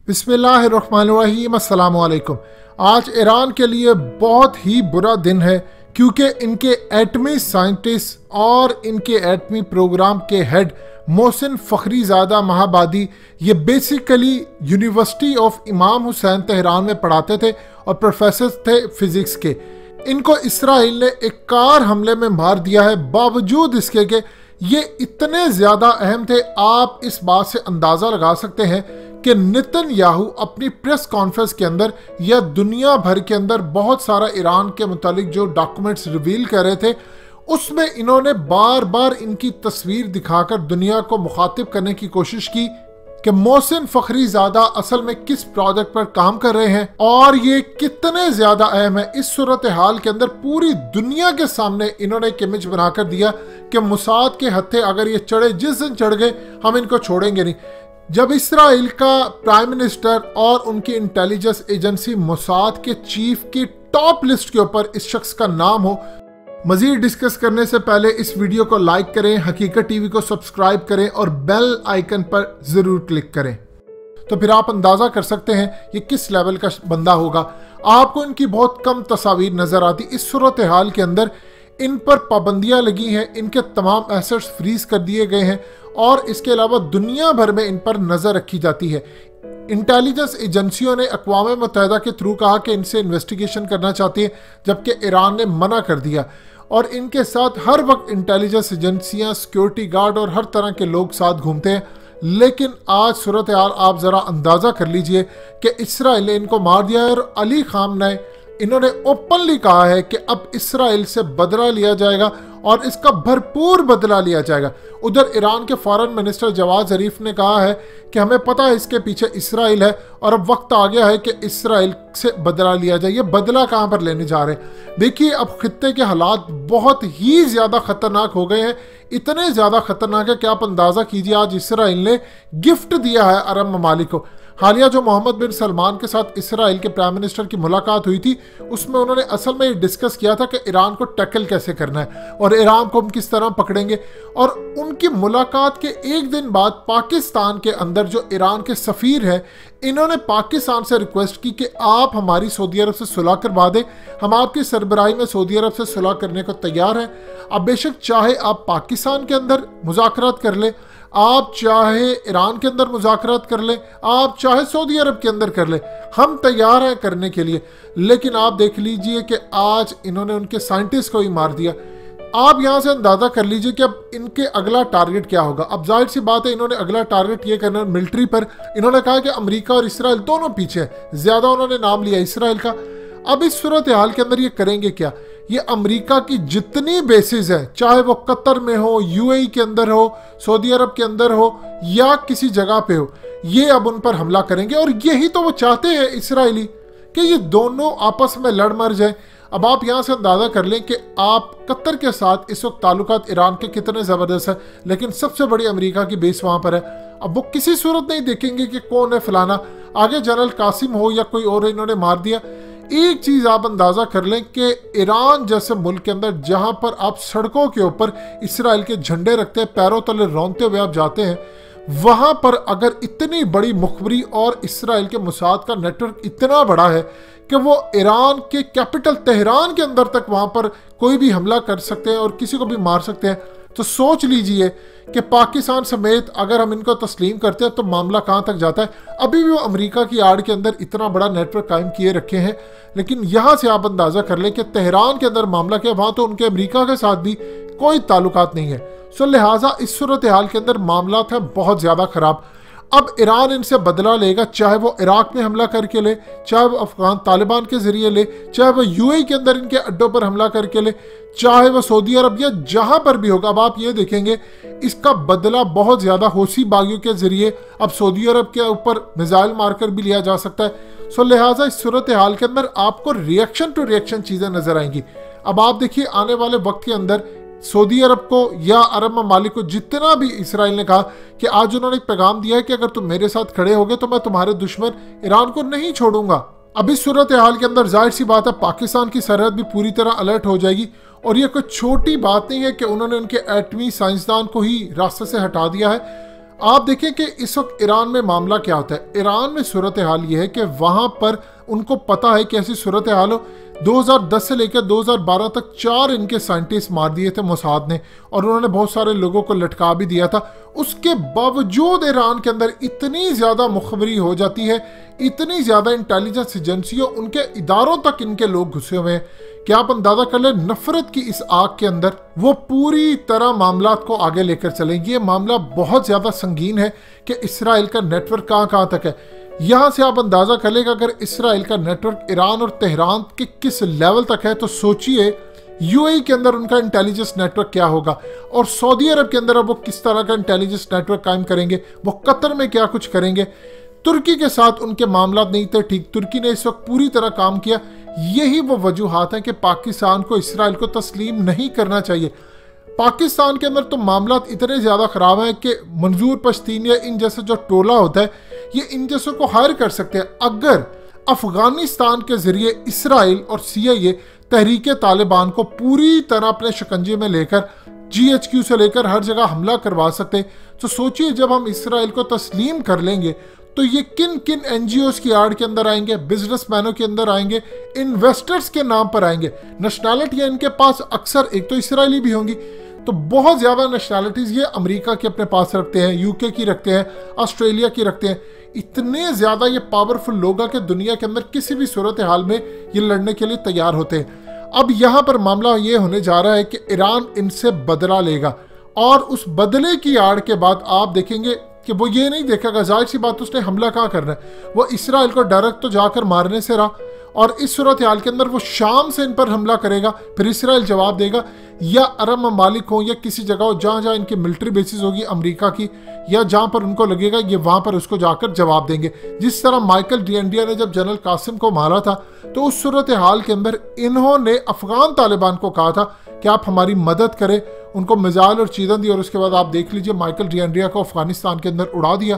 बिस्मिल्लाहिर्रहमानिर्रहीम, अस्सलाम वालेकुम। आज ईरान के लिए बहुत ही बुरा दिन है क्योंकि इनके एटमी साइंटिस्ट और इनके एटमी प्रोग्राम के हेड मोहसिन फ़खरीज़ादा महाबादी ये बेसिकली यूनिवर्सिटी ऑफ इमाम हुसैन तेहरान में पढ़ाते थे और प्रोफेसर थे फिज़िक्स के। इनको इसराइल ने एक कार हमले में मार दिया है, बावजूद इसके कि ये इतने ज़्यादा अहम थे। आप इस बात से अंदाज़ा लगा सकते हैं कि नेतन्याहू अपनी प्रेस कॉन्फ्रेंस के अंदर या दुनिया भर के अंदर बहुत सारा ईरान के मुतालिक जो डॉक्यूमेंट्स रिवील कर रहे थे, उसमें इन्होंने बार बार इनकी तस्वीर दिखाकर दुनिया को मुखातिब करने की कोशिश की कि मोहसिन फ़खरीज़ादा असल में किस प्रोजेक्ट पर काम कर रहे हैं और ये कितने ज़्यादा अहम है। इस सूरत हाल के अंदर पूरी दुनिया के सामने इन्होंने एक इमेज बनाकर दिया कि मुसाद के हत्थे अगर ये चढ़े, जिस दिन चढ़ गए हम इनको छोड़ेंगे नहीं। जब इसराइल का प्राइम मिनिस्टर और उनकी इंटेलिजेंस एजेंसी मोसाद के चीफ की टॉप लिस्ट के ऊपर इस शख्स का नाम हो। मजीद डिस्कस करने से पहले इस वीडियो को लाइक करें, हकीकत टीवी को सब्सक्राइब करें और बेल आइकन पर जरूर क्लिक करें। तो फिर आप अंदाजा कर सकते हैं ये किस लेवल का बंदा होगा। आपको इनकी बहुत कम तस्वीर नजर आती। इस सूरत हाल के अंदर इन पर पाबंदियां लगी हैं, इनके तमाम एसेट्स फ्रीज कर दिए गए हैं और इसके अलावा दुनिया भर में इन पर नजर रखी जाती है। इंटेलिजेंस एजेंसियों ने अक़वाम मुत्तहिदा के थ्रू कहा कि इनसे इन्वेस्टिगेशन करना चाहती है, जबकि ईरान ने मना कर दिया। और इनके साथ हर वक्त इंटेलिजेंस एजेंसियां, सिक्योरिटी गार्ड और हर तरह के लोग साथ घूमते हैं। लेकिन आज सूरत हाल आप ज़रा अंदाज़ा कर लीजिए कि इसराइल ने इनको मार दिया है और अली खामनेई इन्होंने ओपनली कहा है कि अब इसराइल से बदला लिया जाएगा और इसका भरपूर बदला लिया जाएगा। उधर ईरान के फॉरेन मिनिस्टर जवाद ज़रीफ ने कहा है कि हमें पता है इसके पीछे इसराइल है और अब वक्त आ गया है कि इसराइल से बदला लिया जाए। ये बदला कहाँ पर लेने जा रहे हैं? देखिए, अब खित्ते के हालात बहुत ही ज़्यादा ख़तरनाक हो गए हैं। इतने ज़्यादा ख़तरनाक है कि आप अंदाज़ा कीजिए, आज इसराइल ने गिफ्ट दिया है अरब ममालिक को। हालिया जो मोहम्मद बिन सलमान के साथ इसराइल के प्राइम मिनिस्टर की मुलाकात हुई थी, उसमें उन्होंने असल में ये डिस्कस किया था कि ईरान को टैकल कैसे करना है और ईरान को हम किस तरह पकड़ेंगे। और उनकी मुलाकात के एक दिन बाद पाकिस्तान के अंदर जो ईरान के सफ़ीर हैं, इन्होंने पाकिस्तान से रिक्वेस्ट की कि आप हमारी सऊदी अरब से सुलह करवा दें। हम आपकी सरबराही में सऊदी अरब से सुलह करने को तैयार हैं। अब बेशक चाहे आप पाकिस्तान के अंदर मुज़ाकरात कर लें, आप चाहे ईरान के अंदर मुज़ाकरात कर लें, आप चाहे सऊदी अरब के अंदर कर लें, हम तैयार हैं करने के लिए। लेकिन आप देख लीजिए कि आज इन्होंने उनके साइंटिस्ट को ही मार दिया। आप यहाँ से अंदाज़ा कर लीजिए कि अब इनके अगला टारगेट क्या होगा। अब जाहिर सी बात है, इन्होंने अगला टारगेट ये करना है मिलिट्री पर। इन्होंने कहा कि अमेरिका और इसराइल दोनों पीछे हैं, ज़्यादा उन्होंने नाम लिया इसराइल का। अब इस सूरत हाल के अंदर ये करेंगे क्या? ये अमेरिका की जितनी बेसिस हैं, चाहे वो कतर में हो, यूएई के अंदर हो, सऊदी अरब के अंदर हो या किसी जगह पे हो, ये अब उन पर हमला करेंगे। और यही तो वो चाहते हैं इसराइली कि ये दोनों आपस में लड़ मर जाए। अब आप यहाँ से अंदाज़ा कर लें कि आप कतर के साथ इस वक्त ताल्लुकात ईरान के कितने ज़बरदस्त है, लेकिन सबसे बड़ी अमेरिका की बेस वहाँ पर है। अब वो किसी सूरत नहीं देखेंगे कि कौन है फलाना, आगे जनरल कासिम हो या कोई और, इन्होंने मार दिया। एक चीज़ आप अंदाज़ा कर लें कि ईरान जैसे मुल्क के अंदर जहाँ पर आप सड़कों के ऊपर इसराइल के झंडे रखते हैं, पैरों तले रौंदते हुए आप जाते हैं, वहाँ पर अगर इतनी बड़ी मुखबरी और इसराइल के मुसाद का नेटवर्क इतना बड़ा है कि वो ईरान के कैपिटल तेहरान के अंदर तक वहाँ पर कोई भी हमला कर सकते हैं और किसी को भी मार सकते हैं, तो सोच लीजिए कि पाकिस्तान समेत अगर हम इनको तस्लीम करते हैं तो मामला कहाँ तक जाता है। अभी भी वो अमेरिका की आड़ के अंदर इतना बड़ा नेटवर्क कायम किए रखे हैं, लेकिन यहाँ से आप अंदाज़ा कर लें कि तेहरान के अंदर मामला क्या, वहाँ तो उनके अमेरिका के साथ भी कोई ताल्लुकात नहीं है। सो लिहाजा इस सूरत हाल के अंदर मामला था बहुत ज़्यादा ख़राब। अब ईरान इनसे बदला लेगा, चाहे वो इराक में हमला करके ले, चाहे वो अफगान तालिबान के ज़रिए ले, चाहे वो यूएई के अंदर इनके अड्डों पर हमला करके ले, चाहे वो सऊदी अरब या जहाँ पर भी होगा। अब आप ये देखेंगे इसका बदला बहुत ज़्यादा हौसी बागियों के ज़रिए अब सऊदी अरब के ऊपर मिसाइल मारकर भी लिया जा सकता है। सो लिहाजा इस सूरत हाल के अंदर आपको रिएक्शन टू रिएक्शन चीज़ें नज़र आएंगी। अब आप देखिए आने वाले वक्त के अंदर सऊदी अरब को या अरब ममालिक को जितना भी इसराइल ने कहा कि आज उन्होंने एक पैगाम दिया है कि अगर तुम मेरे साथ खड़े होगे तो मैं तुम्हारे दुश्मन ईरान को नहीं छोड़ूंगा। अब इस सूरत हाल के अंदर जाहिर सी बात है पाकिस्तान की सरहद भी पूरी तरह अलर्ट हो जाएगी और ये कोई छोटी बात नहीं है कि उन्होंने उनके एटमी साइंसदान को ही रास्ते से हटा दिया है। आप देखें कि इस वक्त ईरान में मामला क्या होता है। ईरान में सूरत हाल ये है कि वहां पर उनको पता है कि ऐसी सूरत हाल हो। 2010 से लेकर 2012 तक 4 इनके साइंटिस्ट मार दिए थे मोसाद ने, और उन्होंने बहुत सारे लोगों को लटका भी दिया था। उसके बावजूद ईरान के अंदर इतनी ज़्यादा मुखबरी हो जाती है, इतनी ज़्यादा इंटेलिजेंस एजेंसियों, उनके इदारों तक इनके लोग घुसे हुए हैं कि आप अंदाज़ा कर लें नफरत की इस आग के अंदर वो पूरी तरह मामलात को आगे लेकर चलेंगे। ये मामला बहुत ज़्यादा संगीन है कि इसराइल का नेटवर्क कहाँ कहाँ तक है। यहाँ से आप अंदाज़ा कर लें कि अगर इसराइल का नेटवर्क ईरान और तेहरान के किस लेवल तक है, तो सोचिए यूएई के अंदर उनका इंटेलिजेंस नेटवर्क क्या होगा, और सऊदी अरब के अंदर अब वो किस तरह का इंटेलिजेंस नेटवर्क कायम करेंगे, वो कतर में क्या कुछ करेंगे। तुर्की के साथ उनके मामला नहीं थे ठीक, तुर्की ने इस वक्त पूरी तरह काम किया। यही वो वजूहात हैं कि पाकिस्तान को इसराइल को तस्लीम नहीं करना चाहिए। पाकिस्तान के अंदर तो मामला इतने ज़्यादा ख़राब हैं कि मंजूर पश्तीन या इन जैसे जो टोला होता है, ये इन जैसों को हायर कर सकते हैं। अगर अफगानिस्तान के ज़रिए इसराइल और CIA तहरीक तालिबान को पूरी तरह अपने शिकंजे में लेकर GHQ से लेकर हर जगह हमला करवा सकते, तो सोचिए जब हम इसराइल को तस्लीम कर लेंगे तो ये किन किन NGOs की आड़ के अंदर आएंगे, बिजनेसमैनों के अंदर आएंगे, इन्वेस्टर्स के नाम पर आएंगे। नेशनैलिटियाँ इनके पास अक्सर एक तो इसराइली भी होंगी, तो बहुत ज़्यादा नेशनैलिटीज़ ये अमेरिका के अपने पास रखते हैं, UK की रखते हैं, ऑस्ट्रेलिया की रखते हैं। इतने ज़्यादा ये पावरफुल लोग हैं कि दुनिया के अंदर किसी भी सूरत हाल में ये लड़ने के लिए तैयार होते हैं। अब यहाँ पर मामला ये होने जा रहा है कि ईरान इनसे बदला लेगा, और उस बदले की आड़ के बाद आप देखेंगे कि वो ये नहीं देखेगा, जाहिर सी बात उसने हमला कहाँ करना है, वो इसराइल को डायरेक्ट तो जाकर मारने से रहा, और इस सूरत हाल के अंदर वो शाम से इन पर हमला करेगा, फिर इसराइल जवाब देगा, या अरब ममालिक हो या किसी जगह हो जहाँ जहाँ इनकी मिलिट्री बेसिस होगी अमेरिका की, या जहाँ पर उनको लगेगा ये वहाँ पर उसको जाकर जवाब देंगे। जिस तरह माइकल डिएंडिया ने जब जनरल कासिम को मारा था, तो उस सूरत हाल के अंदर इन्होंने अफगान तालिबान को कहा था कि आप हमारी मदद करें, उनको मिसाइल और चीज़ें दी, और उसके बाद आप देख लीजिए माइकल डिएंडिया को अफगानिस्तान के अंदर उड़ा दिया।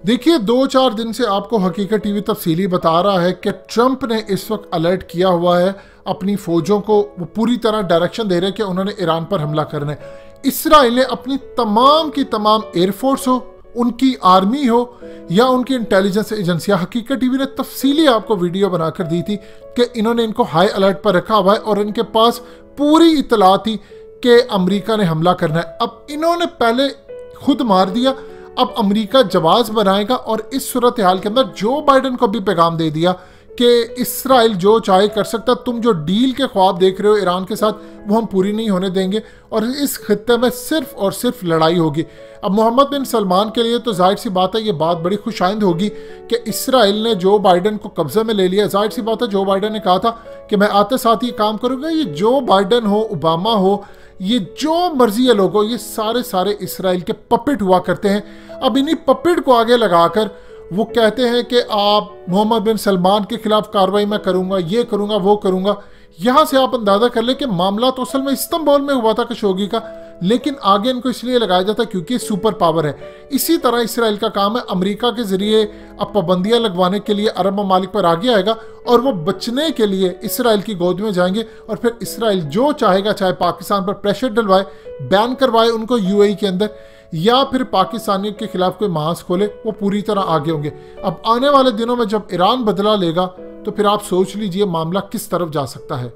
देखिए 2-4 दिन से आपको हकीकत टीवी तफसीली बता रहा है कि ट्रंप ने इस वक्त अलर्ट किया हुआ है अपनी फौजों को, वो पूरी तरह डायरेक्शन दे रहे हैं कि उन्होंने ईरान पर हमला करना है। इसराइल ने अपनी तमाम की तमाम एयरफोर्स हो, उनकी आर्मी हो या उनकी इंटेलिजेंस एजेंसियां, हकीकत टीवी ने तफसीली आपको वीडियो बनाकर दी थी कि इन्होंने इनको हाई अलर्ट पर रखा हुआ है और इनके पास पूरी इतला थी कि अमेरिका ने हमला करना है। अब इन्होंने पहले खुद मार दिया, अब अमेरिका जवाब बनाएगा, और इस सूरत हाल के अंदर जो बाइडन को भी पैगाम दे दिया कि इसराइल जो चाहे कर सकता, तुम जो डील के ख्वाब देख रहे हो ईरान के साथ वो हम पूरी नहीं होने देंगे, और इस खित्ते में सिर्फ और सिर्फ लड़ाई होगी। अब मोहम्मद बिन सलमान के लिए तो जाहिर सी बात है ये बात बड़ी खुशाइंद होगी कि इसराइल ने जो बाइडन को कब्जे में ले लिया। जाहिर सी बात है जो बाइडन ने कहा था कि मैं आते साथ ही काम करूँगा, ये जो बाइडन हो, ओबामा हो, ये जो मर्जी है लोगों, ये सारे इसराइल के पपेट हुआ करते हैं। अब इन्हीं पपेट को आगे लगाकर वो कहते हैं कि आप मोहम्मद बिन सलमान के खिलाफ कार्रवाई मैं करूंगा, ये करूंगा, वो करूंगा। यहाँ से आप अंदाजा कर ले कि मामला तो असल में इस्तांबुल में हुआ था खशोगी का, लेकिन आगे इनको इसलिए लगाया जाता है क्योंकि सुपर पावर है। इसी तरह इसराइल का काम है अमेरिका के जरिए अब पाबंदियां लगवाने के लिए अरब ममालिक पर आगे आएगा, और वो बचने के लिए इसराइल की गोद में जाएंगे, और फिर इसराइल जो चाहेगा, चाहे पाकिस्तान पर प्रेशर डलवाए, बैन करवाए उनको UAE के अंदर, या फिर पाकिस्तानियों के खिलाफ कोई महाज खोले, वो पूरी तरह आगे होंगे। अब आने वाले दिनों में जब ईरान बदला लेगा तो फिर आप सोच लीजिए मामला किस तरफ जा सकता है।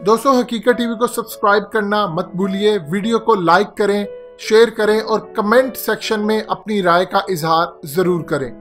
दोस्तों हकीकत टीवी को सब्सक्राइब करना मत भूलिए, वीडियो को लाइक करें, शेयर करें और कमेंट सेक्शन में अपनी राय का इजहार जरूर करें।